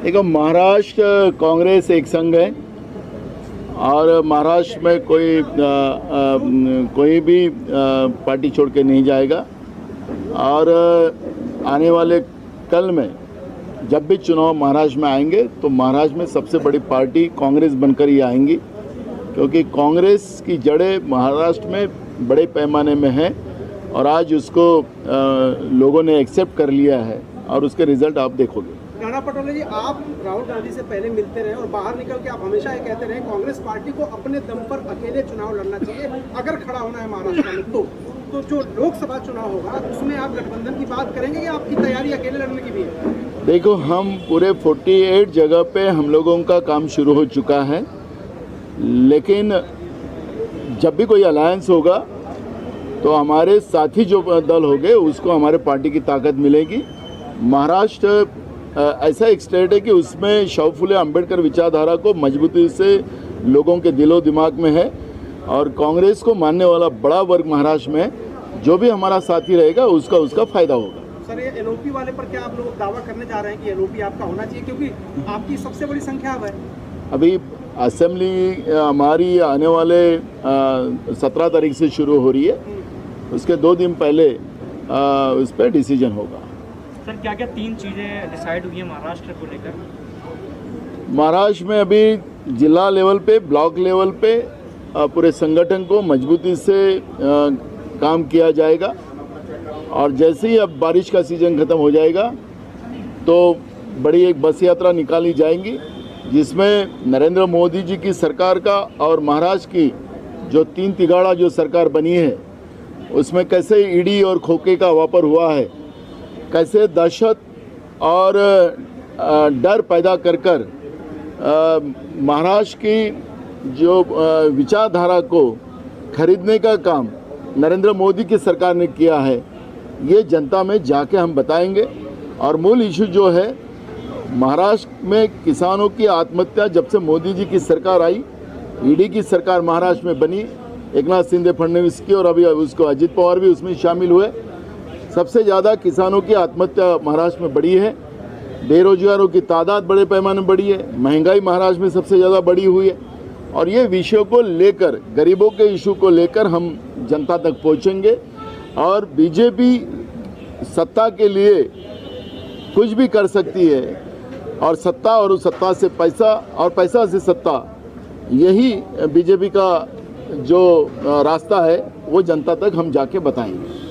देखो, महाराष्ट्र कांग्रेस एक संघ है और महाराष्ट्र में कोई भी पार्टी छोड़ के नहीं जाएगा। और आने वाले कल में जब भी चुनाव महाराष्ट्र में आएंगे तो महाराष्ट्र में सबसे बड़ी पार्टी कांग्रेस बनकर ही आएंगी, क्योंकि कांग्रेस की जड़ें महाराष्ट्र में बड़े पैमाने में हैं और आज उसको लोगों ने एक्सेप्ट कर लिया है और उसके रिजल्ट आप देखोगे। राणा पटोले जी, आप राहुल गांधी से पहले मिलते रहे और बाहर निकल के आप हमेशा ये कहते रहे कांग्रेस पार्टी को अपने दम पर अकेले चुनाव लड़ना चाहिए, अगर खड़ा होना है महाराष्ट्र में तो जो लोकसभा चुनाव होगा उसमें आप गठबंधन की बात करेंगे या आपकी तैयारी अकेले लड़ने की भी है? देखो, हम पूरे 48 जगह पे हम लोगों का काम शुरू हो चुका है, लेकिन जब भी कोई अलायंस होगा तो हमारे साथी जो दल होंगे उसको हमारे पार्टी की ताकत मिलेगी। महाराष्ट्र ऐसा एक स्टेट है कि उसमें शाहू फुले अम्बेडकर विचारधारा को मजबूती से लोगों के दिलो दिमाग में है और कांग्रेस को मानने वाला बड़ा वर्ग महाराष्ट्र में है। जो भी हमारा साथी रहेगा उसका फायदा होगा। सर, ये एलओपी वाले पर क्या आप लोग दावा करने जा रहे हैं कि एलओपी आपका होना चाहिए, क्योंकि आपकी सबसे बड़ी संख्या अब है? अभी असेंबली हमारी आने वाले 17 तारीख से शुरू हो रही है, उसके 2 दिन पहले उस पर डिसीजन होगा। सर, क्या क्या 3 चीज़ें डिसाइड हुई हैं महाराष्ट्र को लेकर? महाराष्ट्र में अभी जिला लेवल पे, ब्लॉक लेवल पे पूरे संगठन को मजबूती से काम किया जाएगा और जैसे ही अब बारिश का सीज़न ख़त्म हो जाएगा तो बड़ी एक बस यात्रा निकाली जाएगी जिसमें नरेंद्र मोदी जी की सरकार का और महाराष्ट्र की जो 3 तिगाड़ा जो सरकार बनी है उसमें कैसे ईडी और खोखे का वापर हुआ है, कैसे दहशत और डर पैदा कर महाराष्ट्र की जो विचारधारा को खरीदने का काम नरेंद्र मोदी की सरकार ने किया है, ये जनता में जाके हम बताएंगे। और मूल इशू जो है महाराष्ट्र में किसानों की आत्महत्या, जब से मोदी जी की सरकार आई, ईडी की सरकार महाराष्ट्र में बनी, एकनाथ शिंदे फडणवीस की, और अभी उसको अजित पवार भी उसमें शामिल हुए, सबसे ज़्यादा किसानों की आत्महत्या महाराष्ट्र में बढ़ी है। बेरोजगारों की तादाद बड़े पैमाने में बढ़ी है, महंगाई महाराष्ट्र में सबसे ज़्यादा बढ़ी हुई है और ये विषयों को लेकर, गरीबों के इशू को लेकर हम जनता तक पहुंचेंगे। और बीजेपी सत्ता के लिए कुछ भी कर सकती है और सत्ता और उस सत्ता से पैसा और पैसा से सत्ता, यही बीजेपी का जो रास्ता है वो जनता तक हम जाके बताएंगे।